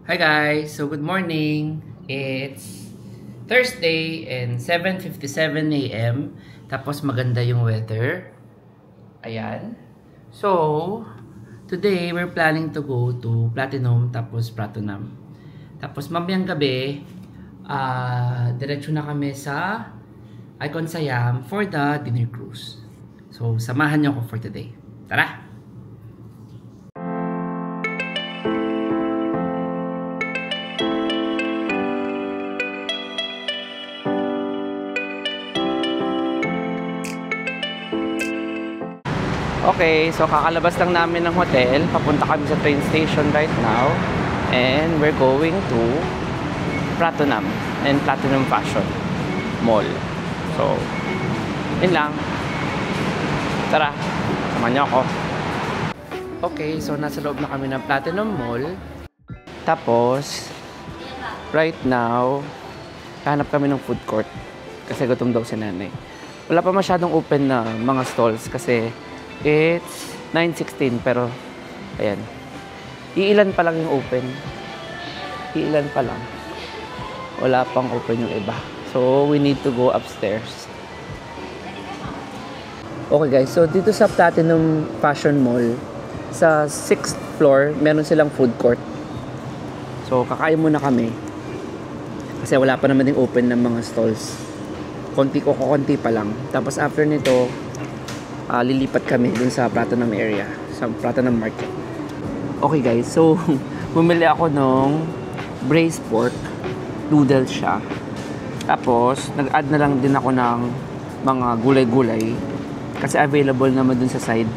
Hi guys! So good morning! It's Thursday and 7:57 a.m. Tapos maganda yung weather. Ayan. So, today we're planning to go to Platinum tapos Pratunam. Tapos mamayang gabi, diretso na kami sa Icon Siam for the dinner cruise. So, samahan niyo ako for today. Tara! Okay, so kakalabas lang namin ng hotel. Papunta kami sa train station right now. And we're going to Pratunam and Platinum Fashion Mall. So, yun lang. Tara, samahan niyo ako. Okay, so nasa loob na kami ng Platinum Mall. Tapos, right now, hanap kami ng food court. Kasi gutom daw si nanay. Wala pa masyadong open na mga stalls kasi it's 9:16 pero ayan. Iilan pa lang yung open. Iilan pa lang. Wala pang open yung iba. So we need to go upstairs. Okay guys, so dito sa Platinum Fashion Mall, sa 6th floor, meron silang food court. So kakain muna kami. Kasi wala pa naman yung open ng mga stalls. Konti pa lang. Tapos after nito, lilipat kami dun sa Pratunam area, sa Pratunam Market. Okay guys, so bumili ako nung braised pork noodles siya. Tapos nag-add na lang din ako ng mga gulay-gulay kasi available naman dun sa side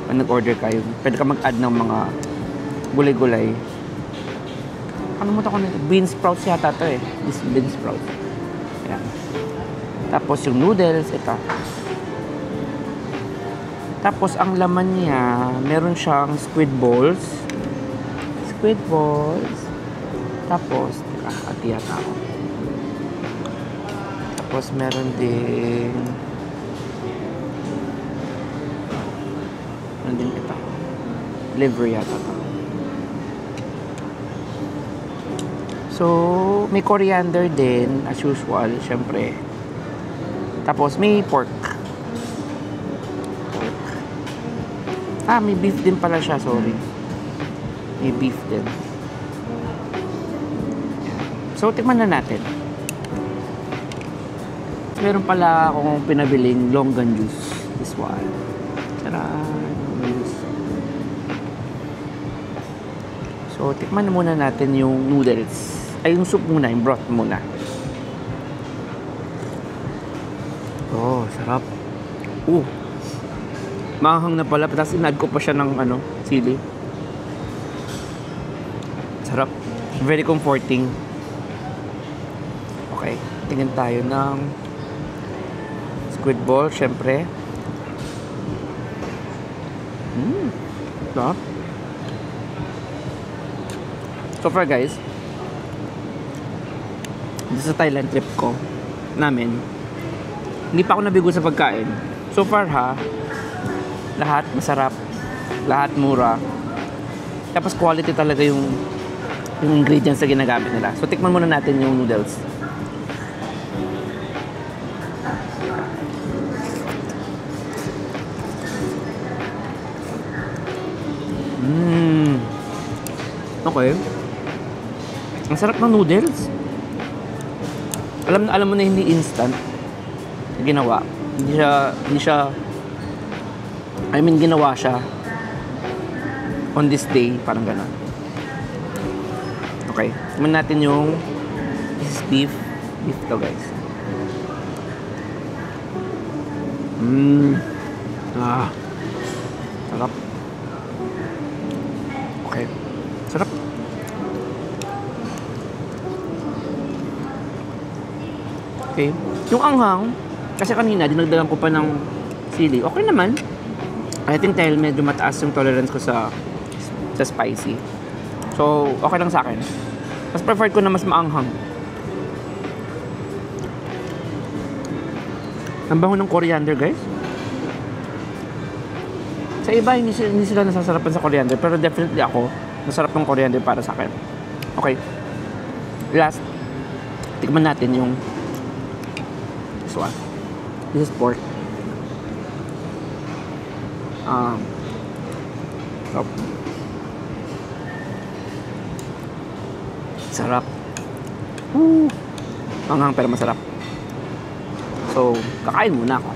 pag nag-order kayo. Pwede ka mag-add ng mga gulay-gulay. Ano mo ito ko nito? Bean sprouts yata ito eh. This bean sprouts. Ayan. Tapos yung noodles, ito. Tapos, ang laman niya, meron siyang squid balls. Squid balls. Tapos, teka, atiyan ako. Tapos, meron din ito. Liver yata ito. So, may coriander din, as usual, syempre. Tapos, may pork. May beef din pala siya, sorry. May beef din. So, tikman na natin. Meron pala akong pinabiling longan juice. This one. Tara! So, tikman na muna natin yung noodles. Ay, yung soup muna, yung broth muna. Oh, sarap. Mahang na pala, tapos inad ko pa siya ng sili. Sarap. Very comforting. Okay, tingin tayo ng squid ball, syempre. Sarap. So far guys, dito sa Thailand trip ko namin, hindi pa ako nabigo sa pagkain. So far lahat masarap, lahat mura. Tapos quality talaga yung ingredients na ginagamit nila. So tikman muna natin yung noodles. Okay. Ang sarap ng noodles. Alam mo na hindi instant ginawa. Hindi siya ginawa siya on this day, parang gano'n. Okay, tingnan natin yung this is beef to guys. Sarap. Okay, sarap. Okay, yung anghang kasi kanina dinagdagan ko pa ng sili, okay naman. I think dahil medyo mataas yung tolerance ko sa spicy. So, okay lang sa akin. Mas preferred ko na mas maanghang. Ang bango ng coriander, guys. Sa iba, hindi sila nasasarapan sa coriander. Pero definitely ako, masarap ng coriander para sa akin. Okay. Last, tikman natin yung this one. This is pork. So, sarap. Manghang pero masarap. So, kakain muna ako.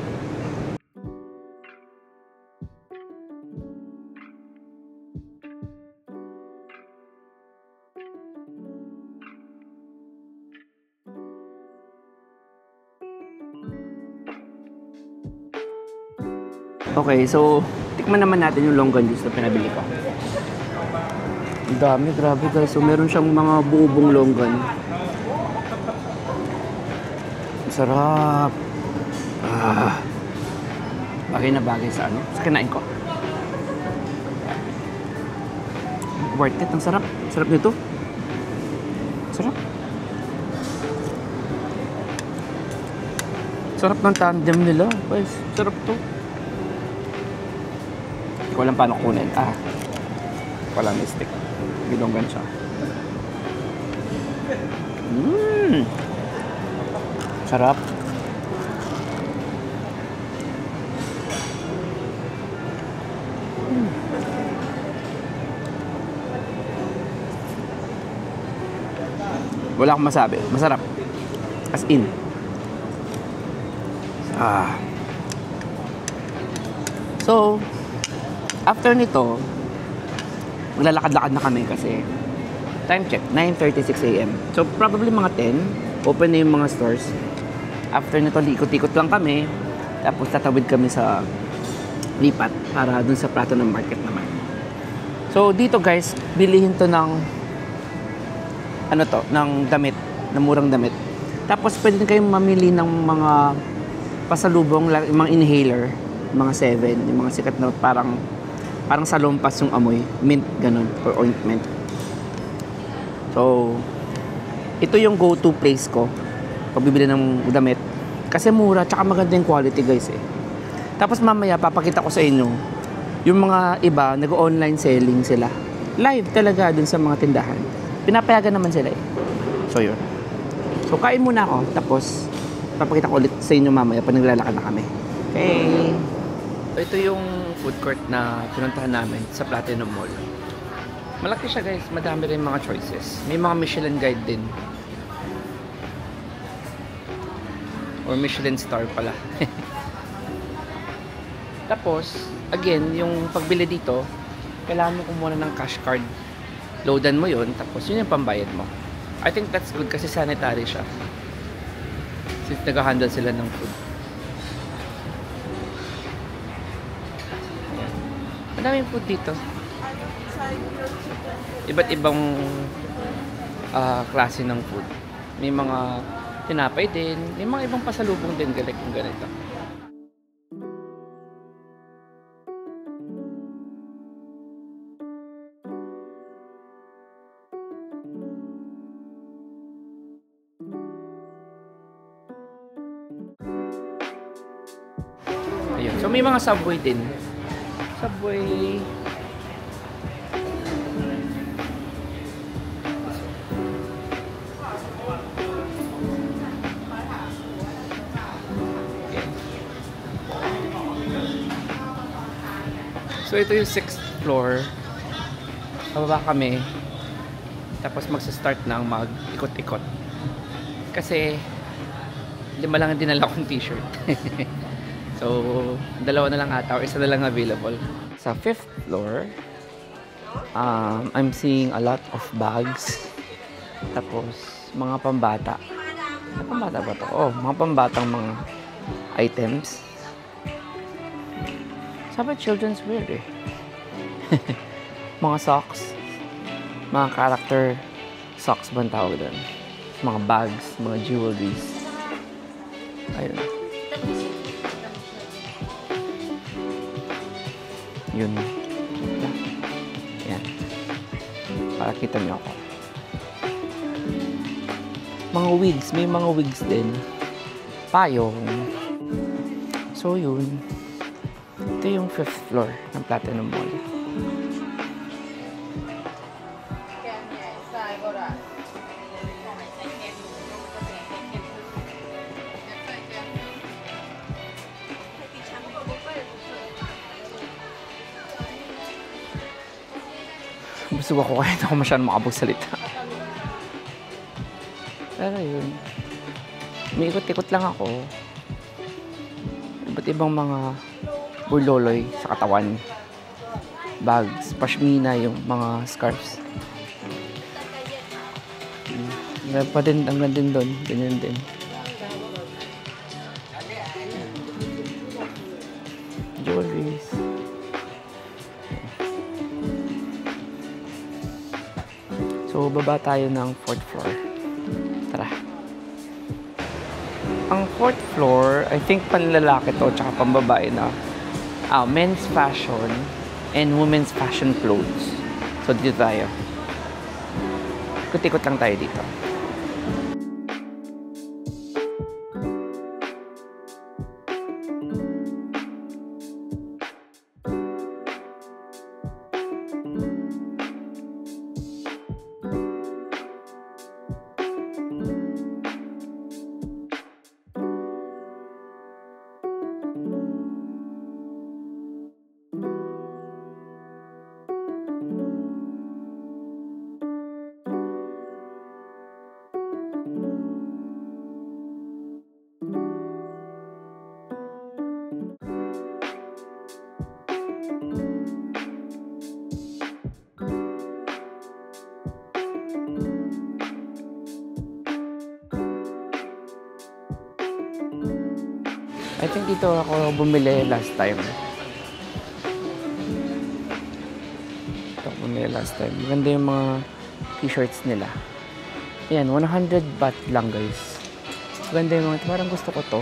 Okay, so tikman naman natin yung longgan juice na pinabili ko. Ang dami, grabe guys. So meron siyang mga buo-buong longgan. Sarap. Bagay na bagay sa ano, sa kinain ko. Worth it, ang sarap. Sarap nito. Sarap. Sarap ng tandem nila. Guys, sarap to. Hindi ko alam paano kunin. Wala may stick. Bilonggan siya. Sarap. Wala akong masabi. Masarap. As in. So, after nito, maglalakad-lakad na kami kasi time check, 9:36 AM. So, probably mga 10, open na yung mga stores. After nito, ikot-ikot lang kami. Tapos, tatawid kami sa lipat para dun sa Prato ng Market naman. So, dito guys, bilihin to ng ng damit, ng murang damit. Tapos, pwede din kayong mamili ng mga pasalubong, yung mga inhaler, mga 7, yung mga sikat na parang salompas yung amoy, mint, ganun, or ointment. So, ito yung go-to place ko pag bibili ng damit. Kasi mura, tsaka maganda yung quality guys eh. Tapos mamaya, papakita ko sa inyo, yung mga iba, nag-online selling sila. Live talaga dun sa mga tindahan. Pinapayagan naman sila eh. So, yun. So, kain muna ako, tapos papakita ko ulit sa inyo mamaya pag naglalakad na kami. Okay. So, ito yung food court na pinuntahan namin sa Platinum Mall. Malaki siya guys, madami rin mga choices. May mga Michelin guide din. Or Michelin star pala. Tapos, again, yung pagbili dito, kailangan mo kumuha ng cash card. Loadan mo yun, tapos yun yung pambayad mo. I think that's good kasi sanitary siya. Since nag-handle sila ng food. Madaming food dito. Iba't ibang klase ng food. May mga tinapay din. May mga ibang pasalubong din galing kung ganito. Ayun. So may mga Subway din. Subway. So ito yung 6th floor. Pababa kami. Tapos magsa-start ng mag-ikot-ikot. Kasi 5 lang ang dinala kong t-shirt. So 2 na lang ata or 1 na lang available. Sa 5th floor, I'm seeing a lot of bags. Tapos mga pambata. Mga pambata ba to? Oh, mga pambatang mga items. Sabi children's wear eh. Mga socks. Mga character socks ba ang tawag doon? Mga bags, mga jewelries. Ayun. Yun. Yan. Para kita niyo ako. Mga wigs. May mga wigs din. Payong. So yun. Ito yung 5th floor ng Platinum Mall. nabubusog ako kaya hindi ako masyadong makapagsalita. Pero yun. Umiikot-ikot lang ako. Iba't ibang mga burloloy sa katawan. Bags, pashmina, yung mga scarves. Meron pa din, ang din doon. Ganyan din. Jewelries. So, baba tayo ng 4th floor. Tara. Ang 4th floor, I think panlalaki to, tsaka pambabae na. Men's fashion and women's fashion clothes. So, dito tayo. Ikot-ikot lang tayo dito. I think dito ako bumili last time. Maganda yung mga t-shirts nila. Ayan, 100 baht lang guys. Maganda yung mga, parang gusto ko to.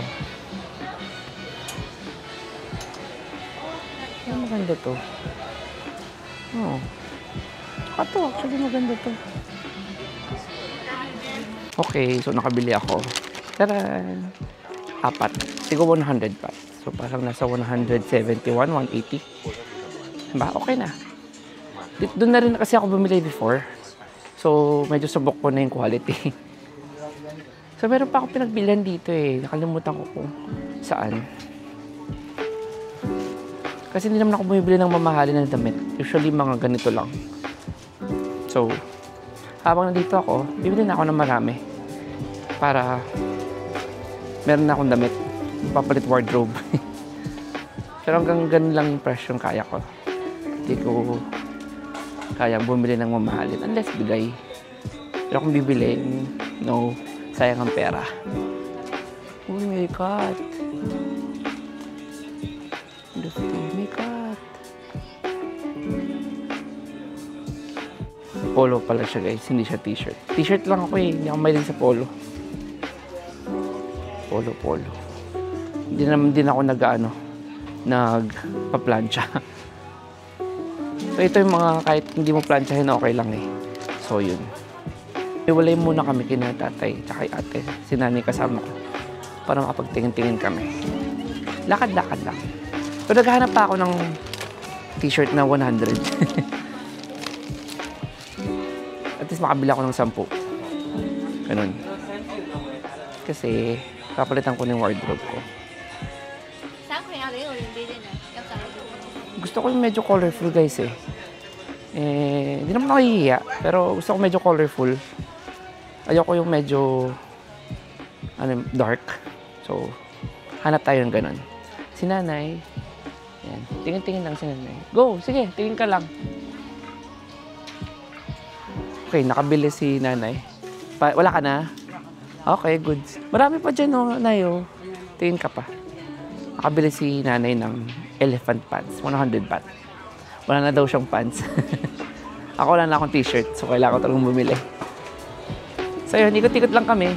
Ayan, maganda to. Oh. Ito, actually maganda to. Okay, so nakabili ako. Taran! 4. Sigo 100 baht. So parang nasa 171, 180. Diba? Okay na. Doon na rin kasi ako bumili before. So medyo subok ko na yung quality. So meron pa ako pinagbilan dito eh. Nakalimutan ko kung saan. Kasi hindi naman ako bumibili ng mamahalin ng damit. Usually mga ganito lang. So habang nandito ako, bibili na ako ng marami. Para meron na akong damit. Papalit wardrobe. Pero hanggang ganun lang yung presyo kaya ko. Hindi ko kayang bumili ng mamahalin. Unless bigay. Pero kung bibili, no. Sayang ang pera. Oh my God. Oh my God. Polo pala siya guys. Hindi siya t-shirt. T-shirt lang ako eh. Hindi ako mahilig sa polo. Polo. Hindi naman din ako nagpa-plancha. So ito yung mga kahit hindi mo planchahin okay lang eh. So yun. Iwalay muna kami kina tatay tsaka ate. Si nanay kasama ko. Para makapagtingin-tingin kami. Lakad-lakad lang. So naghahanap pa ako ng t-shirt na 100. At least makabila ako ng 10. Ganun. Kasi papalitan ko ng wardrobe ko. Gusto ko yung medyo colorful guys eh. Hindi naman nakahihiya. Pero gusto ko medyo colorful. Ayoko yung medyo dark. So, hanap tayo ng ganun. Si nanay. Yan. Tingin-tingin lang si nanay. Go! Sige, tingin ka lang. Okay, nakabili si nanay. Wala ka na? Okay, good. Marami pa dyan, no, Nayo. Tingin ka pa. Nakabili si nanay ng elephant pants. 100 baht. Wala na daw siyang pants. Ako wala na akong t-shirt. So, kailangan ko talagang bumili. So, yun. Ikot-ikot lang kami.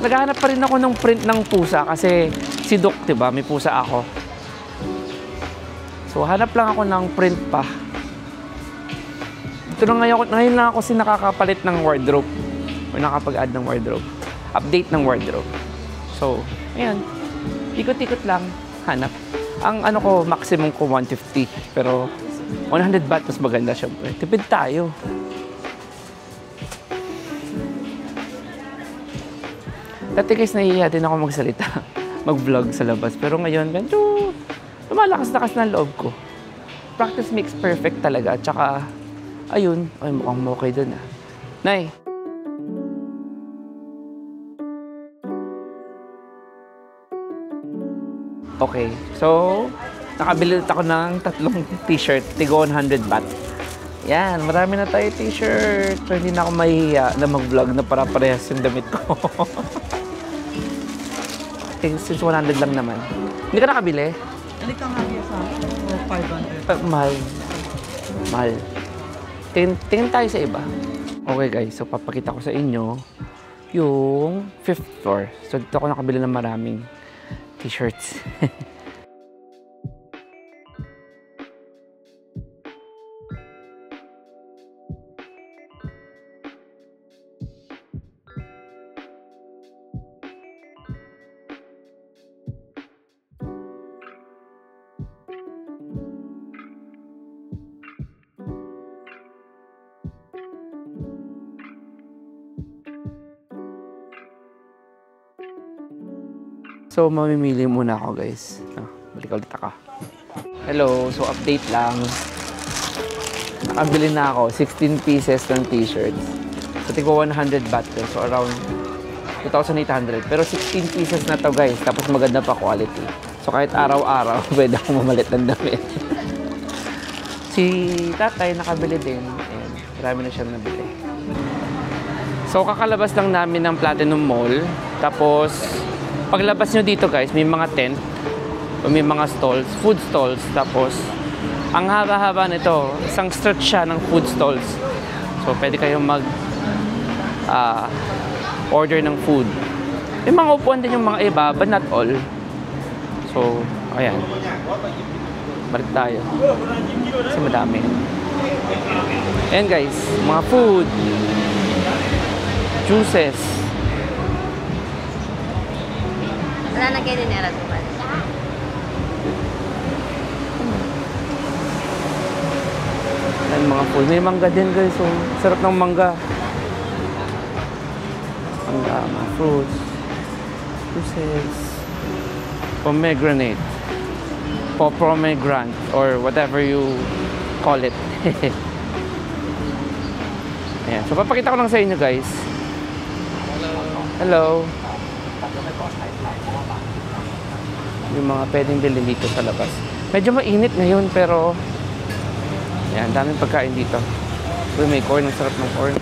Naghahanap pa rin ako ng print ng pusa. Kasi si Doc, diba? May pusa ako. So, hanap lang ako ng print pa. Ito na ngayon lang ako nakakapalit ng wardrobe. O nakapag-add ng wardrobe. Update ng wardrobe. So, ayan. Ikot-ikot lang. Hanap. Ang ano ko, maximum ko 150. Pero 100 baht, mas maganda syempre. Tipid tayo. Dati guys, nahihiya din ako magsalita. Mag-vlog sa labas. Pero ngayon, medyo lumalakas-lakas na ang loob ko. practice makes perfect talaga. At saka, ayun. Ay, mukhang okay dun ah. Nay. Okay. So, nakabili ako ng 3 t-shirt. Tigo 100 baht. Yan. Marami na tayo t-shirt. So, hindi na ako mahihiya na mag-vlog na para parehas yung damit ko. Since 100 lang naman. Hindi ka nakabili? Hindi ka nga sa 500. Mahal. Mahal. Tingin tayo sa iba. Okay guys, so papakita ko sa inyo yung 5th floor. So dito ako nakabili ng maraming t-shirts. So, mamimili muna ako, guys. Balik ulit ako. Hello. So, update lang. Nakabili na ako. 16 pieces ng t-shirts. So, tigwa 100 baht. So, around 2,800. Pero 16 pieces na to, guys. Tapos maganda pa quality. So, kahit araw-araw, pwede akong mamalit ng damit. Si tatay nakabili din. Ayan. Marami na siyang nabili. So, kakalabas lang namin ng Platinum Mall. Tapos, paglabas nyo dito guys, may mga tent o may mga stalls, food stalls. Tapos, ang haba-haba nito, isang stretch siya ng food stalls. So, pwede kayong order ng food. May mga upuan din yung mga iba, but not all. So, ayan. Balik tayo. Kasi madami. Ayan guys, mga food, juices. Wala na kayo dinera tumal. Ayan mga food. May mangga din guys. So, sarap ng mangga. Mangga, mga fruits. Juices. Pomegranate. Pomegranate. Or whatever you call it. Ayan. So, papakita ko lang sa inyo guys. Hello. Yung mga pwedeng bilhin dito sa labas. Medyo mainit ngayon pero yan, daming pagkain dito. Uy, may corn. Ang sarap ng corn.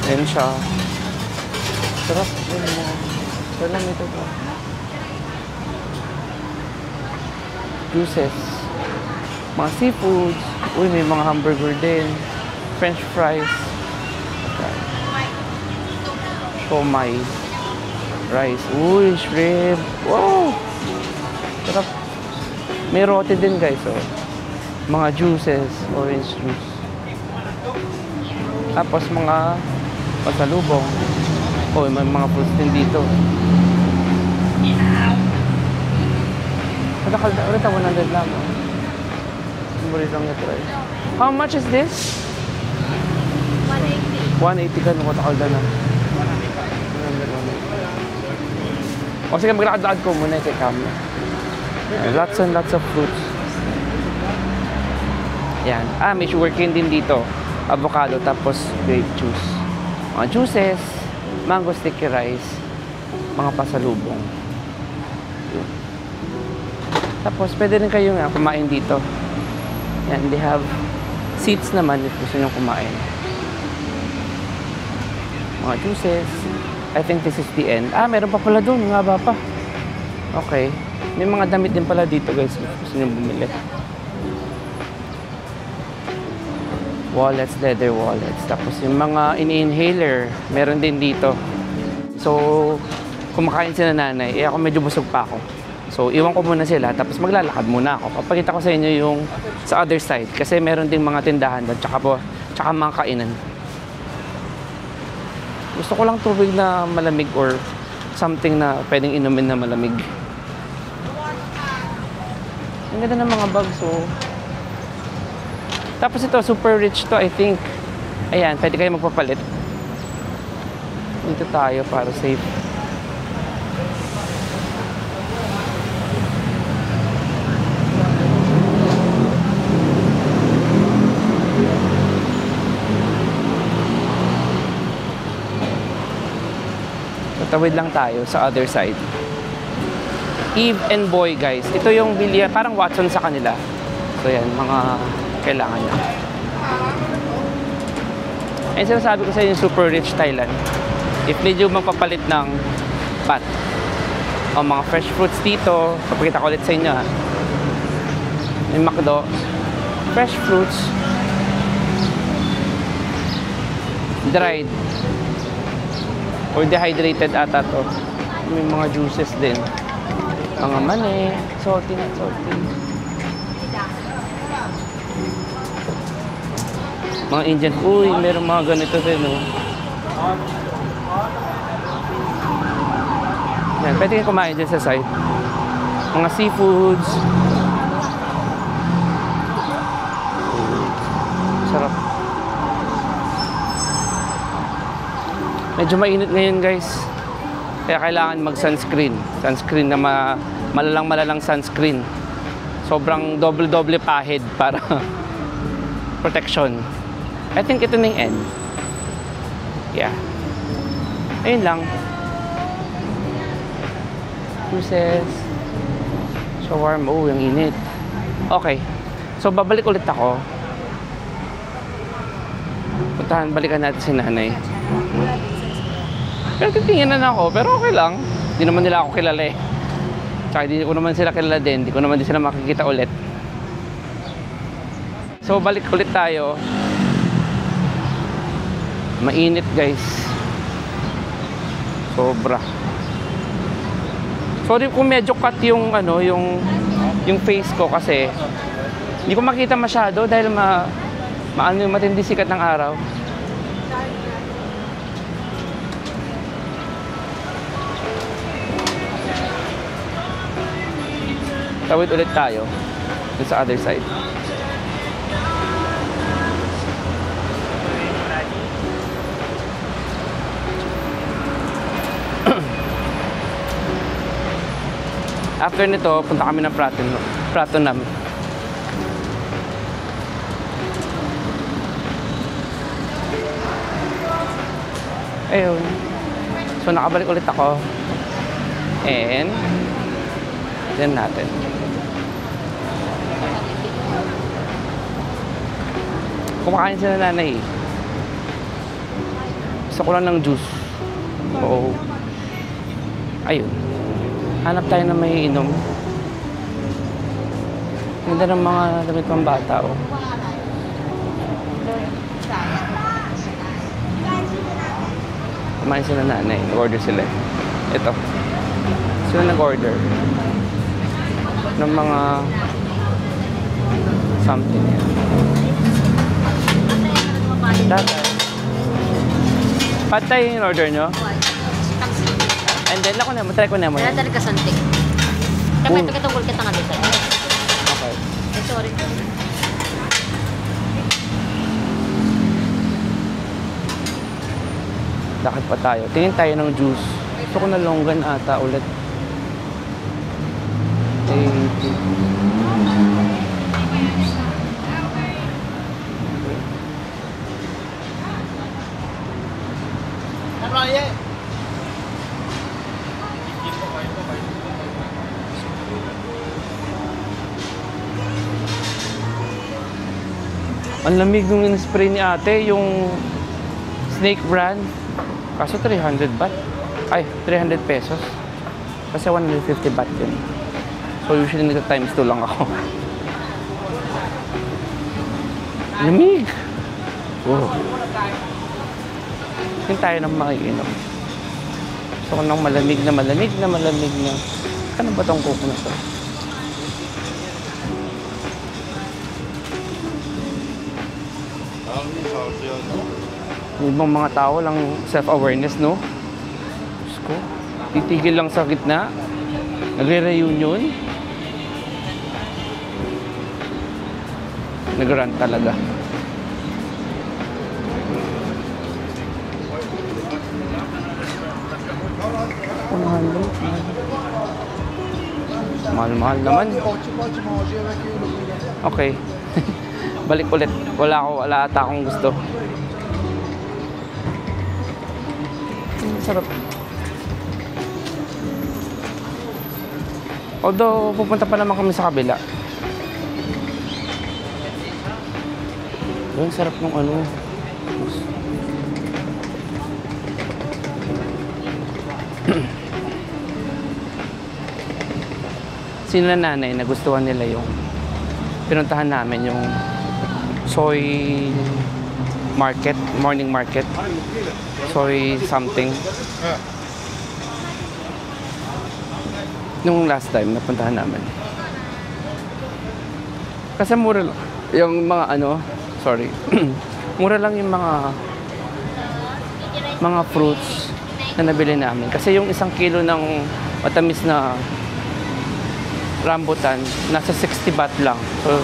Ayan siya. Sarap. Sarap lang ito po. Juices. Mga seafoods. Uy, may mga hamburger din. French fries. Siomai. Rice. Uy, shrimp. Wow! Sarap. May roti din guys. Oh. Mga juices. Orange juice. Tapos mga pasalubong. Oh, may mga fruits din dito. Kada ulit ang 100 lang. Oh. Mura lang ito. How much is this? 180. 180 ka nung katakalda na. O sige, maglakad-lakad ko muna kay Cam. Lots and lots of fruits. Yan. May sugarcane din dito. Avocado, tapos grape juice. Mga juices, mango sticky rice, mga pasalubong. Yun. Tapos, pwede rin kayo nga kumain dito. Yan, they have seats naman if gusto nyo kumain. Mga juices. I think this is the end. Meron pa pala doon. Nga ba pa? Okay. May mga damit din pala dito guys. Gusto nyo bumili. Wallets, leather wallets. Tapos yung mga in-inhaler, meron din dito. So, kumakain sila nanay. Ako medyo busog pa ako. So, iwan ko muna sila. Tapos maglalakad muna ako. Papakita ko sa inyo yung sa other side. Kasi meron ding mga tindahan doon. Tsaka mga kainan. Gusto ko lang tubig na malamig or something na pwedeng inumin na malamig. Ang ganda ng mga bags, oh. Tapos ito, super rich to, I think. Ayan, pwede kayo magpapalit. Dito tayo para safe. Tawid lang tayo sa other side. Eve and Boy, guys. Ito yung bilya, parang Watson sa kanila. So yan, mga kailangan niya. Ayun sinasabi ko sa inyo, super rich Thailand. If medyo magpapalit ng pat o mga fresh fruits dito, papakita ko ulit sa inyo ha. May McDo, fresh fruits, dried or dehydrated ata to. May mga juices din, mga mani, salty. Mga Indian, uy, meron mga ganito din, no? Yan, pwede kang kumain dyan sa side. Mga seafoods. Sarap. Medyo mainit ngayon, guys. Kaya kailangan mag-sunscreen. Sunscreen na malalang sunscreen. Sobrang double pahid para protection. I think ito na yung end. Yeah. Ayun lang. Juices. Shawarma. Oh, yung init. Okay. So, babalik ulit ako. Balikan natin si nanay. Pero titingnan ako. Pero okay lang. Hindi naman nila ako kilala eh. Tsaka hindi ko naman sila kilala din. Hindi ko naman din sila makikita ulit. So, balik ulit tayo. Mainit, guys. Sobra. Sorry kung medyo cut yung ano, yung face ko kasi hindi ko makita masyado dahil maano yung matindi sikat ng araw. Tawid ulit tayo dun sa other side. After nito, punta kami ng Pratunam. Ayun. So, nakabalik ulit ako. And, yan natin. Kumakain sila nanay. Gusto ko lang ng juice. Oo. Ayun. Hanap tayo na may inom. Ganda ng mga damit pang bata, oh. Kumain sila nanay. Nag-order sila. Ito. Sila nag-order ng mga something yan. Tatay. Patay yung order nyo? And then, ako na mo. Try ko na mo yan. Dala ka santik. Kaya ito kitong kita nga dito. Okay. Sorry. Lakad pa tayo. Tingin tayo ng juice. Gusto ko na longgan ata ulit. Ang lamig ng in-spray ni ate, yung Snake brand. Kaso 300 baht. Ay, 300 pesos. Kasi 150 baht yun. So usually nagka-times 2 lang ako. Lamig! Wow. Hindi tayo nang makiinom. Gusto ko nang malamig na. Ano ba itong coke na ito? Yung ibang mga tao lang self-awareness, no? Diyos ko, titigil lang sa gitna. Nagre-reunion. Nag-run talaga. Mahal naman. Okay. Balik ulit. Wala ata akong gusto. Sarap. Although, pupunta pa naman kami sa kabila. Ang sarap ng ano. Sino na nanay, nagustuhan nila yung pinuntahan namin yung soy market, morning market. Soy something. Nung last time napuntahan namin. Kasi mura lang yung mga ano, sorry. Mura lang yung mga fruits na nabili namin. Kasi yung 1 kilo ng matamis na rambutan, nasa 60 baht lang. So,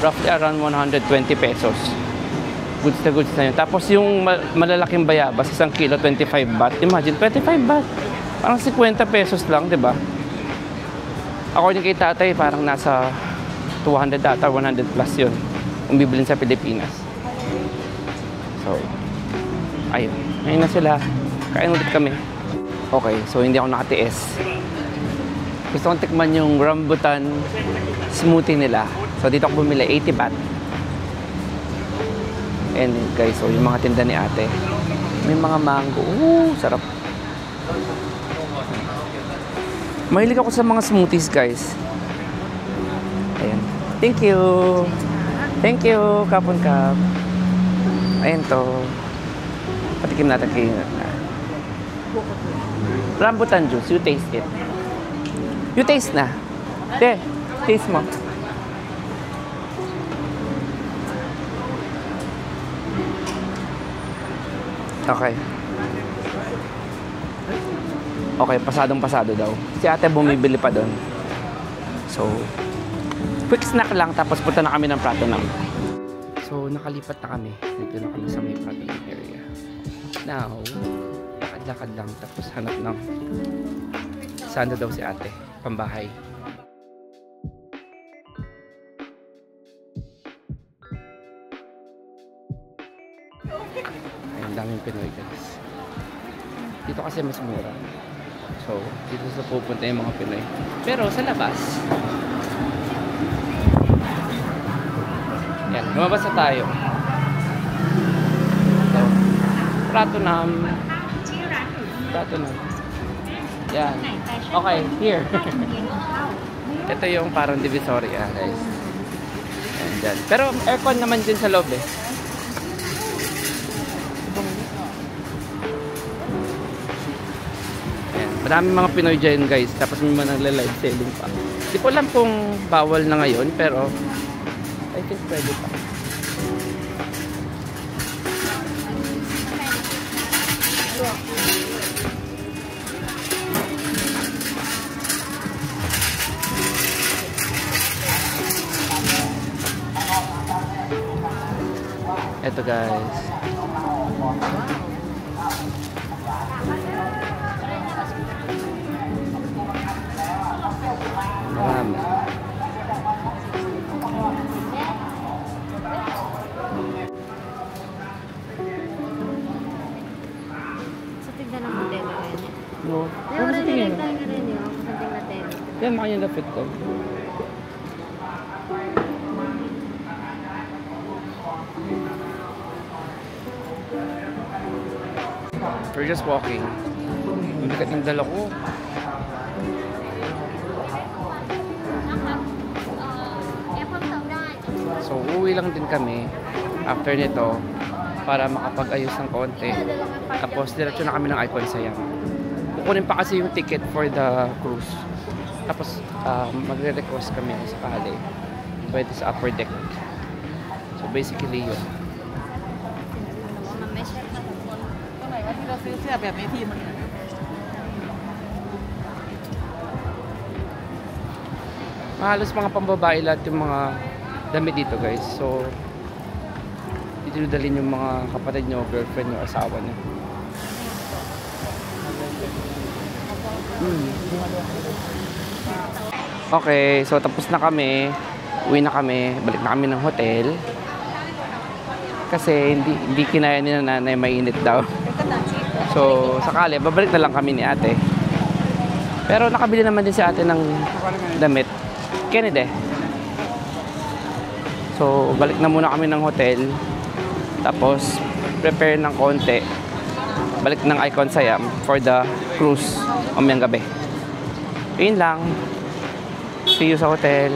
roughly around 120 pesos. Goods na yun. Tapos yung malalaking bayabas, 1 kilo, 25 baht. Imagine, 25 baht. Parang 50 pesos lang, di ba? According kay tatay, parang nasa 200 ata, 100 plus yun. Kung bibilin sa Pilipinas. So, ayun. Ngayon na sila. Kain ulit kami. Okay, so hindi ako nakatiis. Gusto kong tikman yung rambutan smoothie nila. So, dito ako bumili, 80 baht. And guys, so yung mga tinda ni ate. May mga mango. Sarap. Mahilig ako sa mga smoothies, guys. Ayan. Thank you. Thank you, Kapon Kap. Ayan to. Patikim natin kayo. Rambutan juice, you taste it. You taste na. Te, taste mo. Okay. Okay, pasadong-pasado daw. Si ate bumibili pa doon. So, quick snack lang tapos punta na kami ng Prato Nam. So, nakalipat na kami. Dito na kami sa may Prato Nam area. Now, lakad-lakad lang tapos hanap ng saan na daw si ate. Pambahay. Ayun, daming Pinoy guys. Dito kasi mas mura. So, dito sa pupunta yung mga Pinoy. Pero sa labas, yan, lumabas na tayo. So, Prato Nam. Prato Nam. Yan. Okay, here. Ito yung parang divisoria, guys. Yan, dyan. Pero aircon naman din sa loob eh. Yan. Maraming mga Pinoy dyan, guys. Tapos may mga nagla-live selling pa. Di ko alam kung bawal na ngayon, pero I think pwede pa. Ito guys. Marami. Sa tignan ng modelo rin. No. Yung rin nilagay na rin yun. Sa tignan na tele. Yan, makanya lapit ko. We're just walking. Mabigat ng dala ko. So, uuwi lang din kami after nito para makapag-ayos ng konti. Tapos, diretso na kami ng Icon Siam. Kukunin pa kasi yung ticket for the cruise. Tapos, magre-request kami sa sakali. Pwede sa upper deck. So, basically yun. ที่เราซื้อเสื้อแบบนี้ที่มัน Halos mga pambabae lahat yung mga damit dito guys. So, dito dalhin yung mga kapatid nyo, girlfriend nyo, asawa nyo. Okay, so tapos na kami. Uwi na kami. Balik na kami ng hotel. Kasi hindi kinaya ni nanay, mainit daw. So, sakali, babalik na lang kami ni ate. Pero nakabili naman din si ate ng damit. Kennedy. So, balik na muna kami ng hotel. Tapos, prepare ng konti. Balik ng Icon Siam for the cruise umayang gabi. Yun lang. See you sa hotel.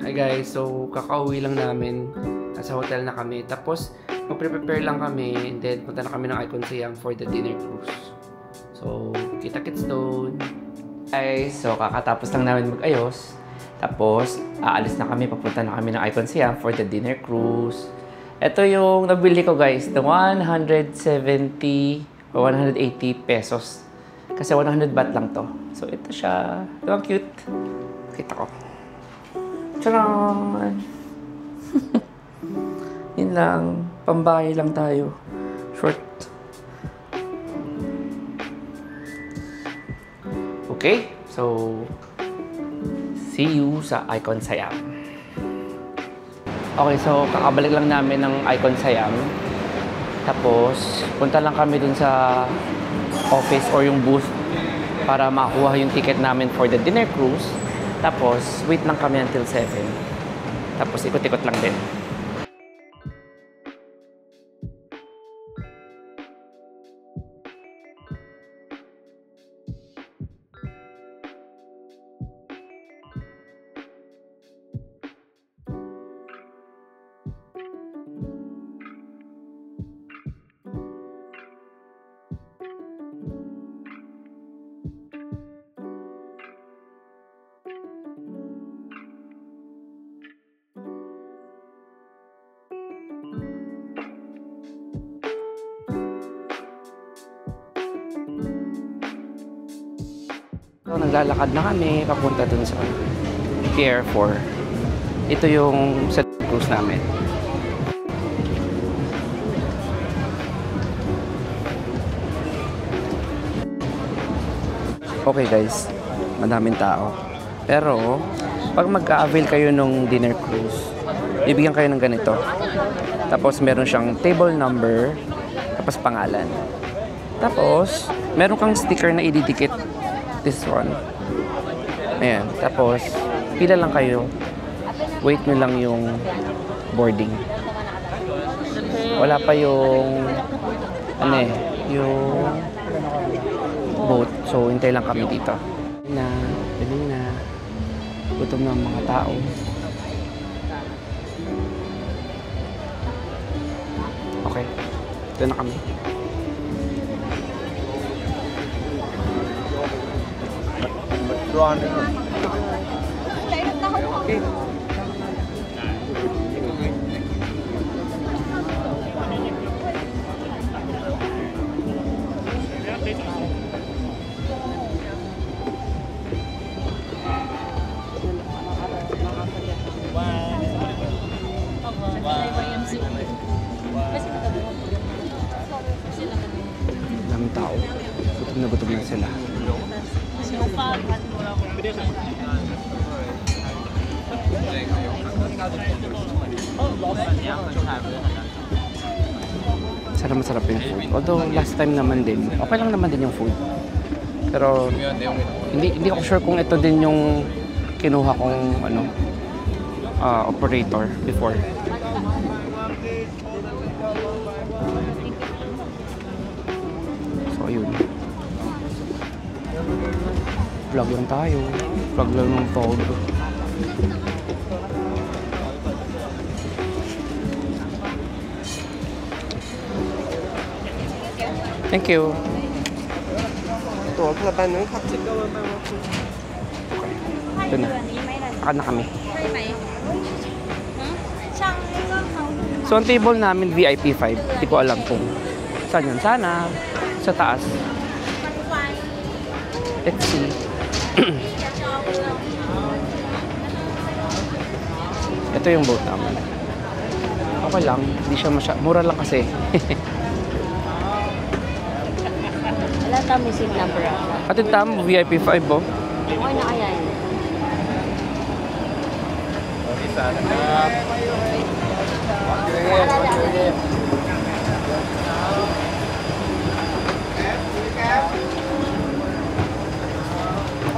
Hi guys, so kakauwi lang namin. Nasa hotel na kami. Tapos, magpre-prepare lang kami. And then, punta na kami ng Icon Siam for the dinner cruise. So, kita-kits doon. Guys, so kakatapos lang namin mag-ayos. Tapos, aalis na kami. Papunta na kami ng Icon Siam for the dinner cruise. Ito yung nabili ko guys. The 170 o 180 pesos. Kasi 100 baht lang to. So, ito siya. Diba cute? Kita ko. Tcharan! Yun lang. Pambahay lang tayo. Short. Okay? So, see you sa Icon Siam. Okay, so kakabalik lang namin ng Icon Siam. Tapos, punta lang kami dun sa office or yung booth para makuha yung ticket namin for the dinner cruise. Tapos, wait lang kami until 7. Tapos, ikot-ikot lang din. So, naglalakad na kami papunta dun sa Pier 4. Ito yung sa cruise namin. Okay guys, madaming tao. Pero, pag mag-a-avail kayo ng dinner cruise, bibigyan kayo ng ganito. Tapos, meron siyang table number, tapos pangalan. Tapos, meron kang sticker na ididikit. This one. Ayan. Tapos, pila lang kayo. Wait nyo lang yung boarding. Wala pa yung yung boat. So, hintay lang kami dito. Dali na. Gutom na ang mga tao. Okay. Ito na kami. Okay. Daming tao. Gutom na sila. Masarap yung food. Although last time naman din, okay lang naman din yung food. Pero hindi ako sure kung ito din yung kinuha kong operator before. So yun. Vlog lang tayo. Vlog lang ng vlog. Thank you. Okay. Ito na. Akad na kami. So, ang table namin, VIP 5. Hindi ko alam kung saan yun. Sana sa taas. Let's see. Ito yung boat namin. Okay lang. Hindi siya mura lang kasi. Wala tayong missing number. At ito tamo, VIP 5 oh. Okay na kaya yun.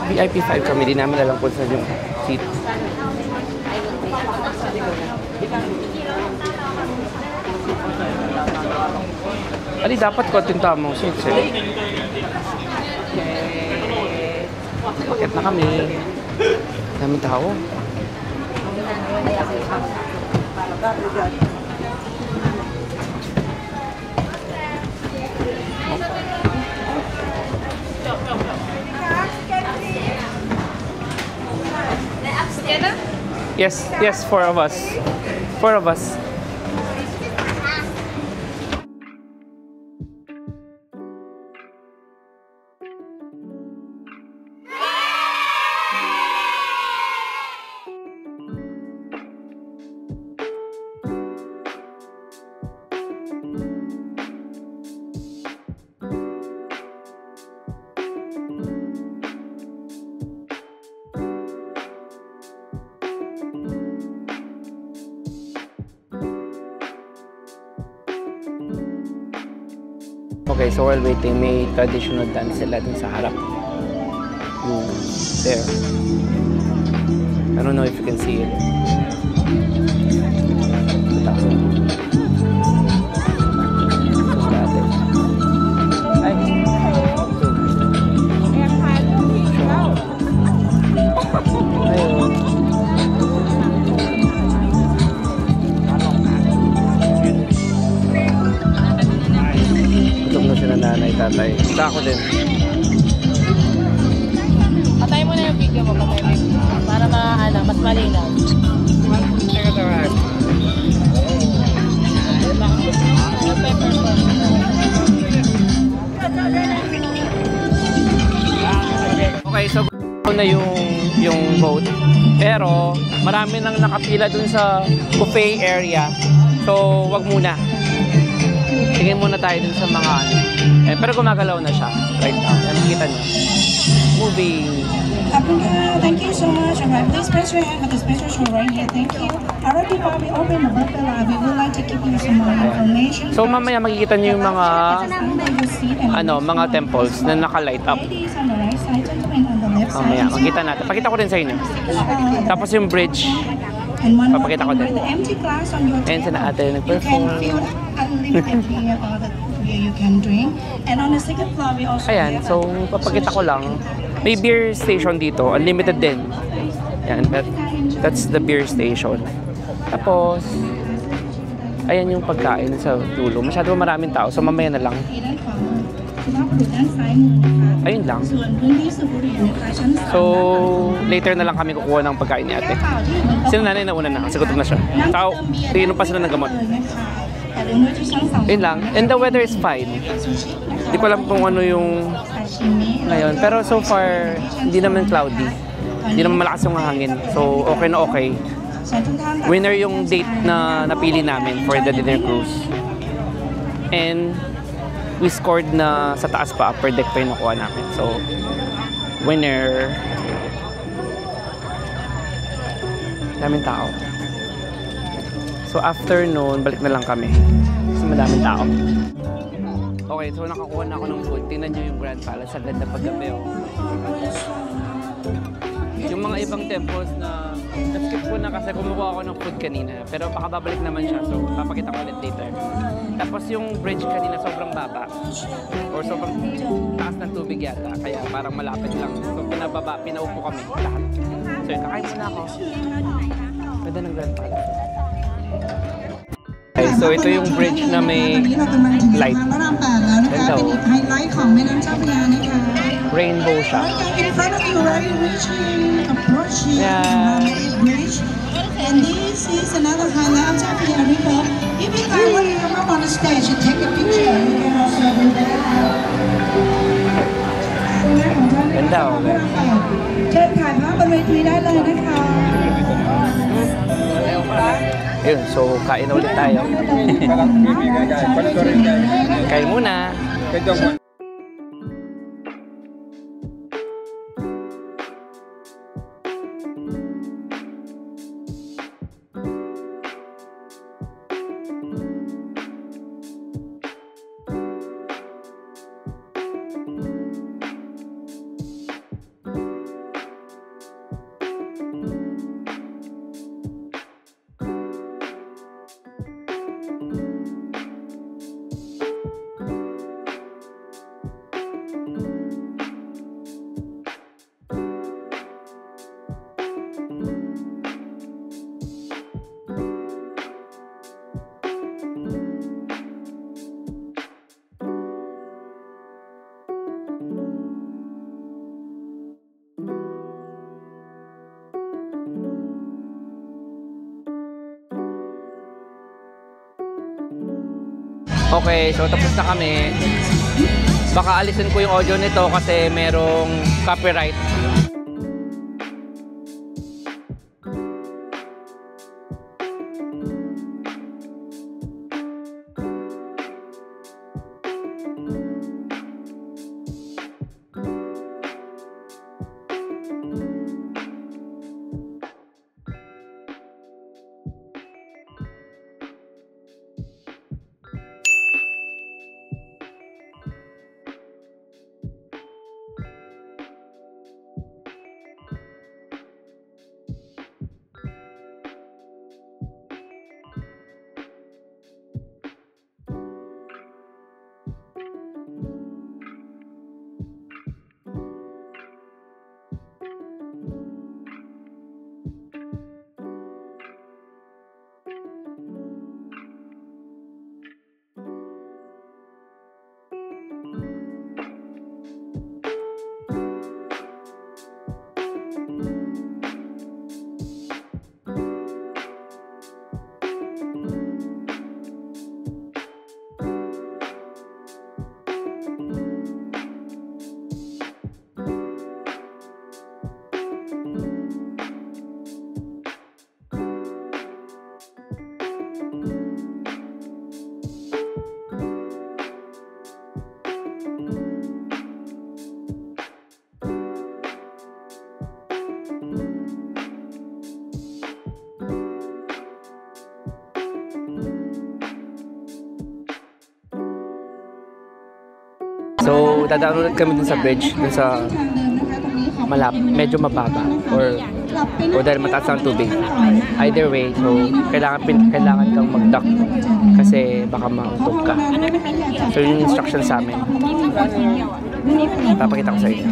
VIP 5 kami, di namin alam kung saan yung seat. Ali, dapat konting tamang seats eh. Bakit na kami? Daming tao. Yes, yes, four of us. Four of us. Okay, so while waiting, may traditional dance sila dun sa harap. There. I don't know if you can see it. Tatay. Basta ako din. Patay mo na yung video mo, patay mo. Para mas malinaw. Okay, so na yung boat. Pero marami nang nakapila dun sa buffet area. So, wag muna. Tingin muna tayo dun sa mga pero gumagalaw na siya right now. Yan, makita nyo. Moving. Thank you so much. Alright, please press your hand for the special show right here. Thank you. Alright, before we open the buffet lobby, we would like to give you some more information. So mamaya makikita nyo yung mga mga temples na naka-light up. Ladies on the right side, gentlemen on the left side. Mamaya, makita natin. Pakita ko din sa inyo. Tapos yung bridge. And one more Papakita ko thing, din. with the empty glass on your Ayan table, sila ate you nag-perform. can fill unlimited beer or the beer you can drink. And on the second floor, we also Ayan, have so papakita ko lang. May beer station dito, unlimited din. Yan, that's the beer station. Tapos, ayan yung pagkain sa dulo. Masyado maraming tao, so mamaya na lang. Ayun lang. So, later na lang kami kukuha ng pagkain ni ate. Sino nanay na una na? Kasi gutom na siya. Tao, tingin pa sila ng gamot. Ayun lang. And the weather is fine. Hindi ko alam kung ano yung ngayon. Pero so far, hindi naman cloudy. Hindi naman malakas yung hangin. So, okay na okay. Winner yung date na napili namin for the dinner cruise. And we scored na sa taas pa, upper deck pa yung nakuha namin. So, winner. Daming tao. So, after noon, balik na lang kami. Kasi madaming tao. Okay, so nakakuha na ako ng food. Tingnan nyo yung Grand Palace. Ang ganda paggabi, oh. Yung mga ibang temples na na-skip ko na kasi kumuha ako ng food kanina. Pero baka babalik naman siya. So, papakita ko ulit later. Tapos yung bridge kanina sobrang baba. Or sobrang taas ng tubig yata. Kaya parang malapit lang. So, pinaupo kami lahat. So, kakain muna ako. Ganda ng Grand Palace. Okay, so ito yung bridge na may light. Ganda, oh. Rainbow siya. In front of you, very richly approaching Yeah. the bridge. And this is another highlight of Tapia River. If you guys want to come up on the stage and take a picture, you can also do that. Ganda, oh. เชิญถ่ายภาพบนเวทีได้เลยนะคะ Ayun, so kain na ulit tayo. Kain muna. Okay, so tapos na kami. Baka alisin ko yung audio nito kasi merong copyright. So, dadaan ulit kami dun sa bridge, dun sa medyo mababa or dahil mataas ang tubig. Either way, so kailangan kang mag-duck kasi baka mautog ka. So, yun yung instruction sa amin. Papakita ko sa inyo.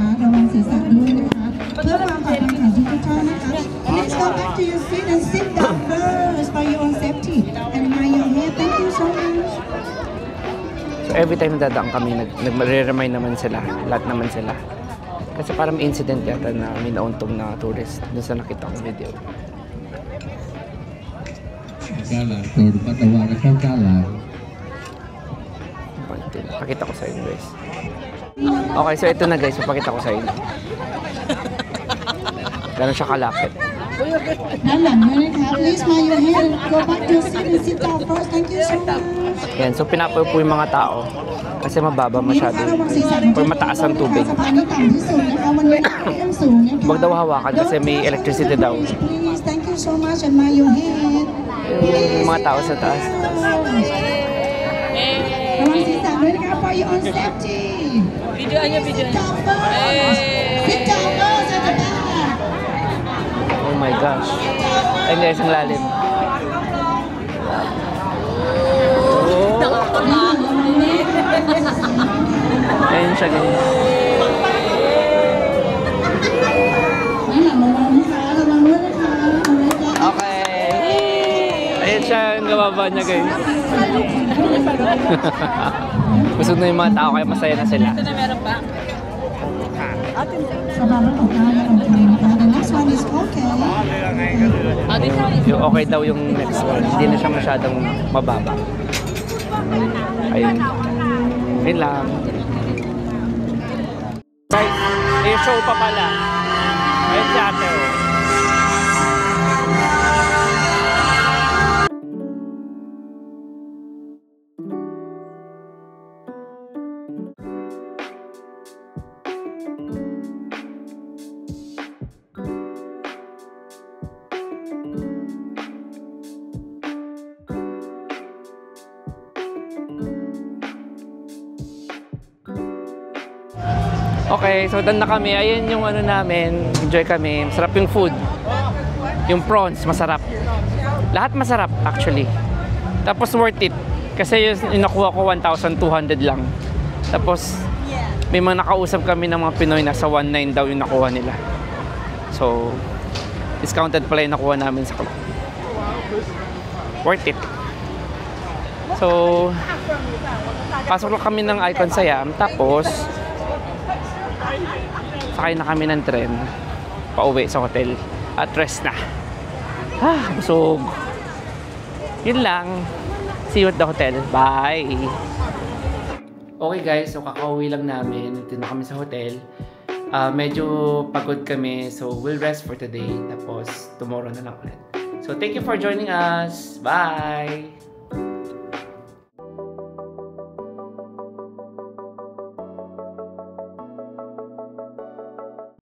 Please go back to your seat and sit down first for your own safety. And mind your head. Thank you so much. So every time na dadaan kami, nag-remind naman sila, lahat naman sila. Kasi parang may incident yata na may nauntong na tourist dun sa nakita kong video. Jalan, tur patawaran ng jalan. Pakita ko sa inyo guys. Okay, so ito na guys, pakita ko sa inyo. Gano'n siya kalapit. Please mind your head. Go back to your seat and sit down first. Thank you so much. Yan, so pinapayo po yung mga tao kasi mababa masyado or mataas ang tubig. Huwag daw hawakan kasi may electricity daw. Please, thank you so much and mind your head. Yung mga tao sa taas. Ready for your own safety. Videoan nyo, videoan nyo. Sit down first at the back. Oh my gosh. Ay guys, ang lalim. Ayun siya guys. Okay. Ayun siya ang gababa niya guys. Busog na yung mga tao kaya masaya na sila. Ito na meron pa. The next one is okay. Yung okay daw yung next one. Hindi na siya masyadong mababa. Ayun. Ayun lang. Guys, may show pa pala. Ayun si ate. Okay, so done na kami. Ayun yung ano namin. Enjoy kami. Masarap yung food. Yung prawns, masarap. Lahat masarap actually. Tapos worth it. Kasi yung nakuha ko 1,200 lang. Tapos may mga nakausap kami ng mga Pinoy na sa 1,900 daw yung nakuha nila. So discounted pala yung nakuha namin sa club. Worth it. So pasok lang kami ng Icon Siam. Tapos sakay na kami ng tren pauwi sa hotel at rest na. Busog. Yun lang. See you at the hotel. Bye! Okay guys, so kakauwi lang namin. Dito na kami sa hotel. Medyo pagod kami, so we'll rest for today. Tapos tomorrow na lang ulit. So thank you for joining us. Bye!